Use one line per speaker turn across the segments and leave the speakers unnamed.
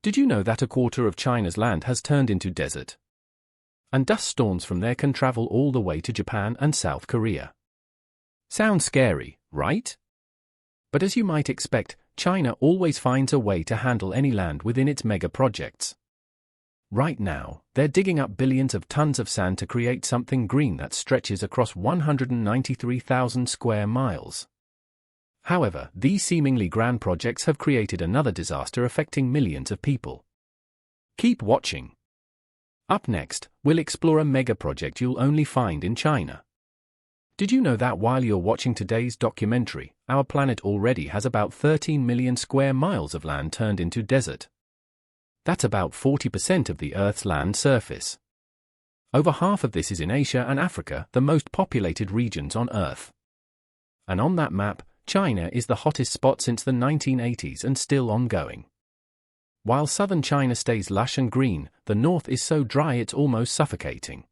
Did you know that a quarter of China's land has turned into desert? And dust storms from there can travel all the way to Japan and South Korea. Sounds scary, right? But as you might expect, China always finds a way to handle any land within its mega projects. Right now, they're digging up billions of tons of sand to create something green that stretches across 193,000 square miles. However, these seemingly grand projects have created another disaster affecting millions of people. Keep watching. Up next, we'll explore a mega project you'll only find in China. Did you know that while you're watching today's documentary, our planet already has about 13 million square miles of land turned into desert? That's about 40% of the Earth's land surface. Over half of this is in Asia and Africa, the most populated regions on Earth. And on that map, China is the hottest spot since the 1980s and still ongoing. While southern China stays lush and green, the north is so dry it's almost suffocating.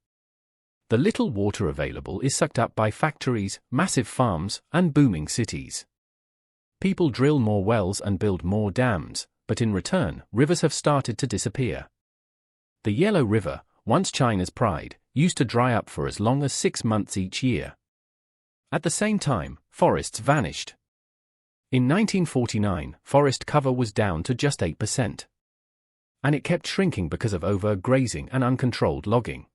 The little water available is sucked up by factories, massive farms, and booming cities. People drill more wells and build more dams, but in return, rivers have started to disappear. The Yellow River, once China's pride, used to dry up for as long as 6 months each year. At the same time, forests vanished. In 1949, forest cover was down to just 8%. And it kept shrinking because of overgrazing and uncontrolled logging.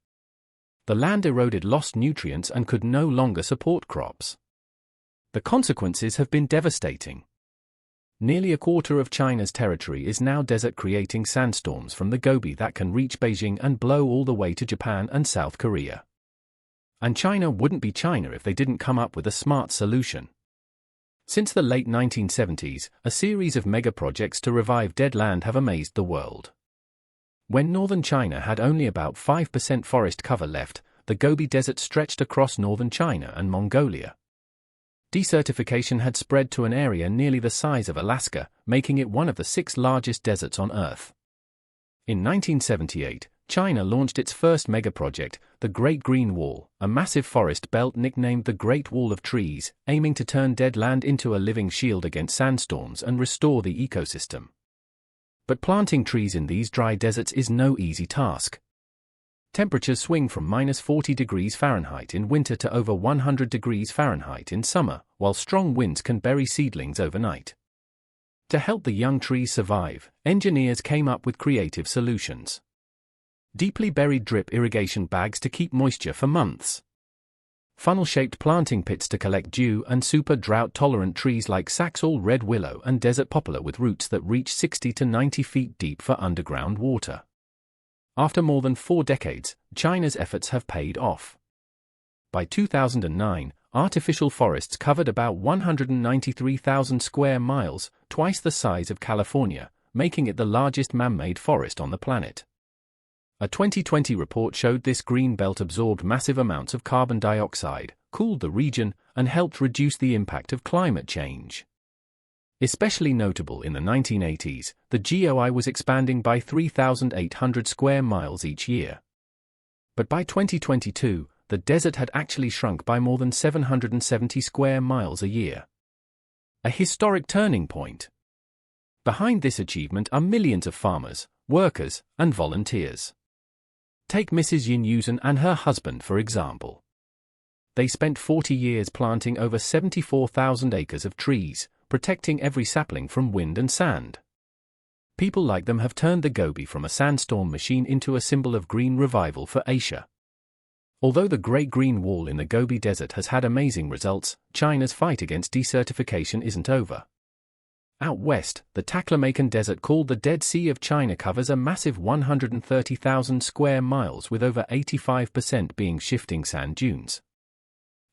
The land eroded lost nutrients and could no longer support crops. The consequences have been devastating. Nearly a quarter of China's territory is now desert, creating sandstorms from the Gobi that can reach Beijing and blow all the way to Japan and South Korea. And China wouldn't be China if they didn't come up with a smart solution. Since the late 1970s, a series of mega projects to revive dead land have amazed the world. When northern China had only about 5% forest cover left, the Gobi Desert stretched across northern China and Mongolia. Desertification had spread to an area nearly the size of Alaska, making it one of the 6 largest deserts on Earth. In 1978, China launched its first megaproject, the Great Green Wall, a massive forest belt nicknamed the Great Wall of Trees, aiming to turn dead land into a living shield against sandstorms and restore the ecosystem. But planting trees in these dry deserts is no easy task. Temperatures swing from -40 degrees Fahrenheit in winter to over 100 degrees Fahrenheit in summer, while strong winds can bury seedlings overnight. To help the young trees survive, engineers came up with creative solutions. Deeply buried drip irrigation bags to keep moisture for months. Funnel-shaped planting pits to collect dew, and super drought-tolerant trees like Saxall red willow and desert poplar with roots that reach 60 to 90 feet deep for underground water. After more than 4 decades, China's efforts have paid off. By 2009, artificial forests covered about 193,000 square miles, twice the size of California, making it the largest man-made forest on the planet. A 2020 report showed this green belt absorbed massive amounts of carbon dioxide, cooled the region, and helped reduce the impact of climate change. Especially notable in the 1980s, the GOI was expanding by 3,800 square miles each year. But by 2022, the desert had actually shrunk by more than 770 square miles a year. A historic turning point. Behind this achievement are millions of farmers, workers, and volunteers. Take Mrs. Yin Yuzhen and her husband for example. They spent 40 years planting over 74,000 acres of trees, protecting every sapling from wind and sand. People like them have turned the Gobi from a sandstorm machine into a symbol of green revival for Asia. Although the Great Green Wall in the Gobi Desert has had amazing results, China's fight against desertification isn't over. Out west, the Taklamakan Desert, called the Dead Sea of China, covers a massive 130,000 square miles with over 85% being shifting sand dunes.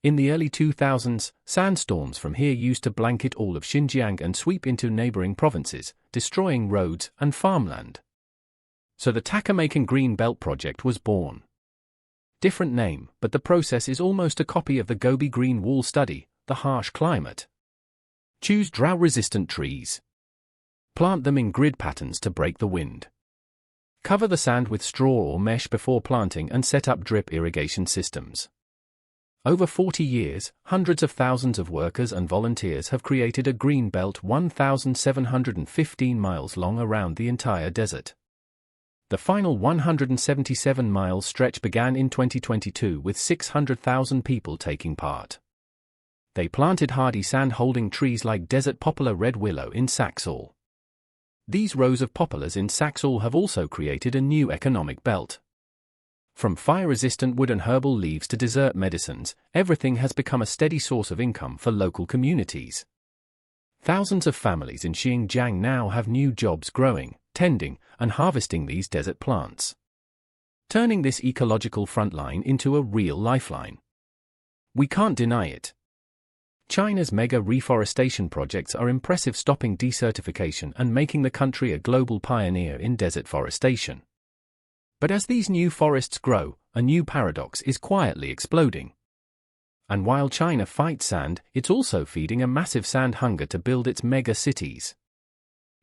In the early 2000s, sandstorms from here used to blanket all of Xinjiang and sweep into neighboring provinces, destroying roads and farmland. So the Taklamakan Green Belt Project was born. Different name, but the process is almost a copy of the Gobi Green Wall study, the harsh climate. Choose drought-resistant trees. Plant them in grid patterns to break the wind. Cover the sand with straw or mesh before planting and set up drip irrigation systems. Over 40 years, hundreds of thousands of workers and volunteers have created a green belt 1,715 miles long around the entire desert. The final 177-mile stretch began in 2022 with 600,000 people taking part. They planted hardy sand-holding trees like desert poplar red willow in Saxall. These rows of poplars in Saxall have also created a new economic belt. From fire-resistant wood and herbal leaves to dessert medicines, everything has become a steady source of income for local communities. Thousands of families in Xinjiang now have new jobs growing, tending, and harvesting these desert plants, turning this ecological frontline into a real lifeline. We can't deny it. China's mega reforestation projects are impressive, stopping desertification and making the country a global pioneer in desert forestation. But as these new forests grow, a new paradox is quietly exploding. And while China fights sand, it's also feeding a massive sand hunger to build its mega cities.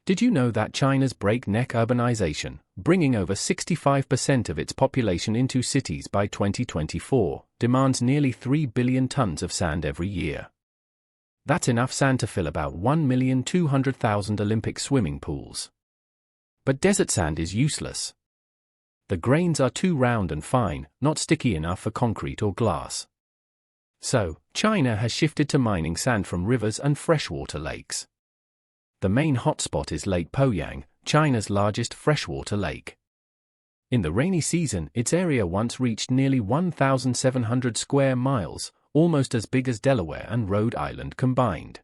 Did you know that China's breakneck urbanization, bringing over 65% of its population into cities by 2024, demands nearly 3 billion tons of sand every year? That's enough sand to fill about 1,200,000 Olympic swimming pools. But desert sand is useless. The grains are too round and fine, not sticky enough for concrete or glass. So, China has shifted to mining sand from rivers and freshwater lakes. The main hotspot is Lake Poyang, China's largest freshwater lake. In the rainy season, its area once reached nearly 1,700 square miles, almost as big as Delaware and Rhode Island combined.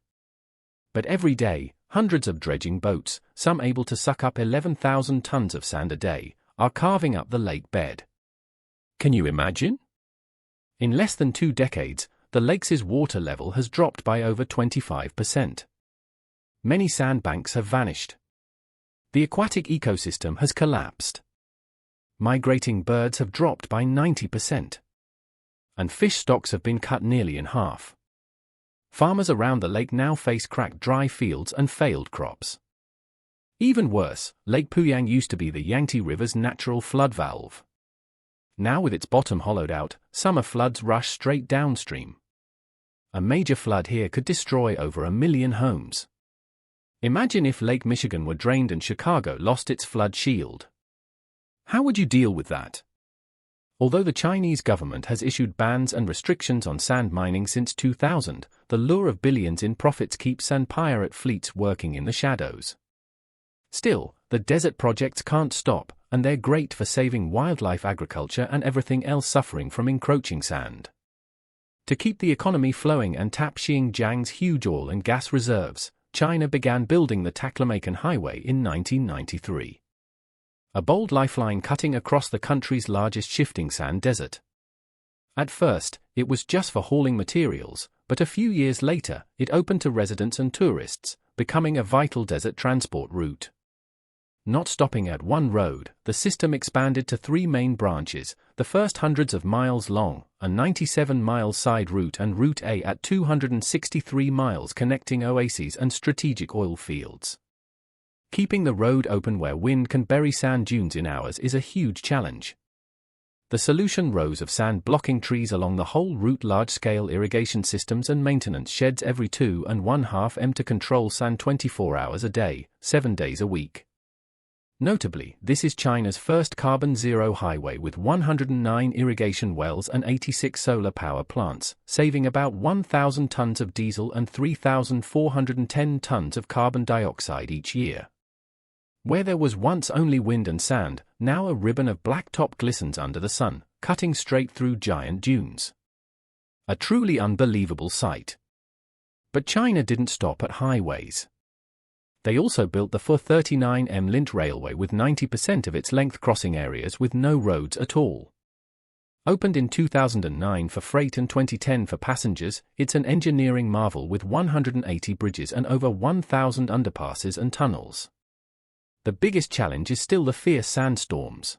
But every day, hundreds of dredging boats, some able to suck up 11,000 tons of sand a day, are carving up the lake bed. Can you imagine? In less than 2 decades, the lake's water level has dropped by over 25%. Many sandbanks have vanished. The aquatic ecosystem has collapsed. Migrating birds have dropped by 90%. And fish stocks have been cut nearly in half. Farmers around the lake now face cracked dry fields and failed crops. Even worse, Lake Poyang used to be the Yangtze River's natural flood valve. Now with its bottom hollowed out, summer floods rush straight downstream. A major flood here could destroy over 1 million homes. Imagine if Lake Michigan were drained and Chicago lost its flood shield. How would you deal with that? Although the Chinese government has issued bans and restrictions on sand mining since 2000, the lure of billions in profits keeps sand pirate fleets working in the shadows. Still, the desert projects can't stop, and they're great for saving wildlife, agriculture, and everything else suffering from encroaching sand. To keep the economy flowing and tap Xinjiang's huge oil and gas reserves, China began building the Taklamakan Highway in 1993. A bold lifeline cutting across the country's largest shifting sand desert. At first, it was just for hauling materials, but a few years later, it opened to residents and tourists, becoming a vital desert transport route. Not stopping at one road, the system expanded to 3 main branches, the first hundreds of miles long, a 97-mile side route and Route A at 263 miles connecting oases and strategic oil fields. Keeping the road open where wind can bury sand dunes in hours is a huge challenge. The solution: rows of sand-blocking trees along the whole route, large-scale irrigation systems and maintenance sheds every 2.5 m to control sand 24 hours a day, 7 days a week. Notably, this is China's first carbon-zero highway with 109 irrigation wells and 86 solar power plants, saving about 1,000 tons of diesel and 3,410 tons of carbon dioxide each year. Where there was once only wind and sand, now a ribbon of blacktop glistens under the sun, cutting straight through giant dunes. A truly unbelievable sight. But China didn't stop at highways. They also built the 439 Lint Railway with 90% of its length crossing areas with no roads at all. Opened in 2009 for freight and 2010 for passengers, it's an engineering marvel with 180 bridges and over 1,000 underpasses and tunnels. The biggest challenge is still the fierce sandstorms.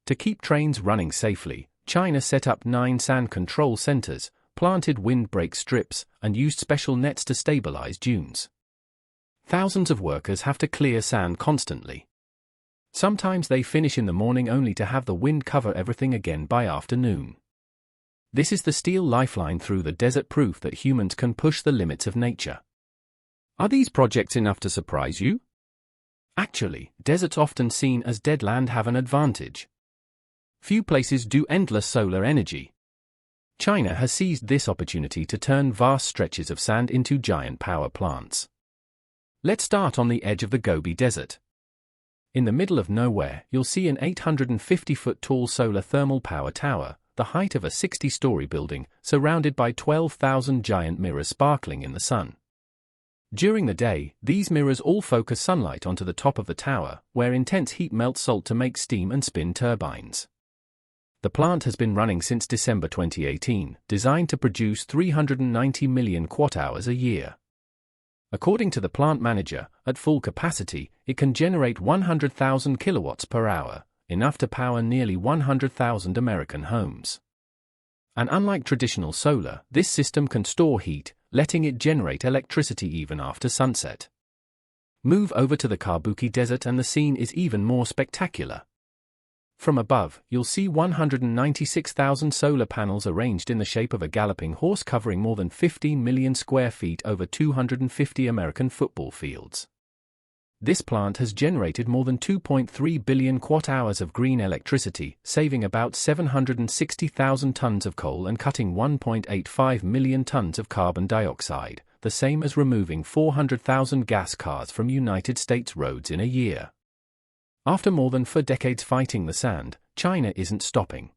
To keep trains running safely, China set up 9 sand control centers, planted windbreak strips, and used special nets to stabilize dunes. Thousands of workers have to clear sand constantly. Sometimes they finish in the morning only to have the wind cover everything again by afternoon. This is the steel lifeline through the desert, proof that humans can push the limits of nature. Are these projects enough to surprise you? Actually, deserts often seen as dead land have an advantage. Few places do endless solar energy. China has seized this opportunity to turn vast stretches of sand into giant power plants. Let's start on the edge of the Gobi Desert. In the middle of nowhere, you'll see an 850-foot tall solar thermal power tower, the height of a 60-story building, surrounded by 12,000 giant mirrors sparkling in the sun. During the day, these mirrors all focus sunlight onto the top of the tower, where intense heat melts salt to make steam and spin turbines. The plant has been running since December 2018, designed to produce 390 million kWh a year. According to the plant manager, at full capacity, it can generate 100,000 kilowatts per hour, enough to power nearly 100,000 American homes. And unlike traditional solar, this system can store heat, letting it generate electricity even after sunset. Move over to the Kabuki Desert and the scene is even more spectacular. From above, you'll see 196,000 solar panels arranged in the shape of a galloping horse, covering more than 15 million square feet over 250 American football fields. This plant has generated more than 2.3 billion kWh of green electricity, saving about 760,000 tons of coal and cutting 1.85 million tons of carbon dioxide, the same as removing 400,000 gas cars from United States roads in a year. After more than 4 decades fighting the sand, China isn't stopping.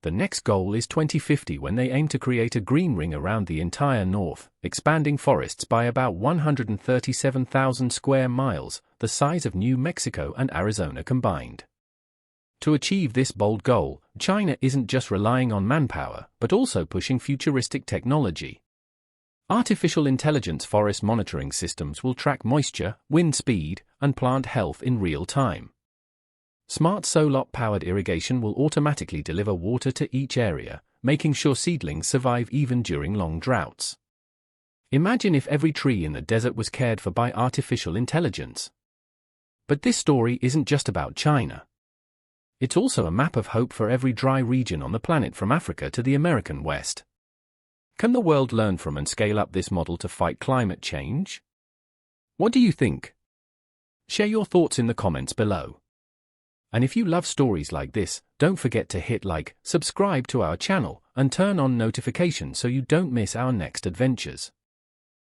The next goal is 2050, when they aim to create a green ring around the entire north, expanding forests by about 137,000 square miles, the size of New Mexico and Arizona combined. To achieve this bold goal, China isn't just relying on manpower, but also pushing futuristic technology. Artificial intelligence forest monitoring systems will track moisture, wind speed, and plant health in real time. Smart solar-powered irrigation will automatically deliver water to each area, making sure seedlings survive even during long droughts. Imagine if every tree in the desert was cared for by artificial intelligence. But this story isn't just about China. It's also a map of hope for every dry region on the planet, from Africa to the American West. Can the world learn from and scale up this model to fight climate change? What do you think? Share your thoughts in the comments below. And if you love stories like this, don't forget to hit like, subscribe to our channel, and turn on notifications so you don't miss our next adventures.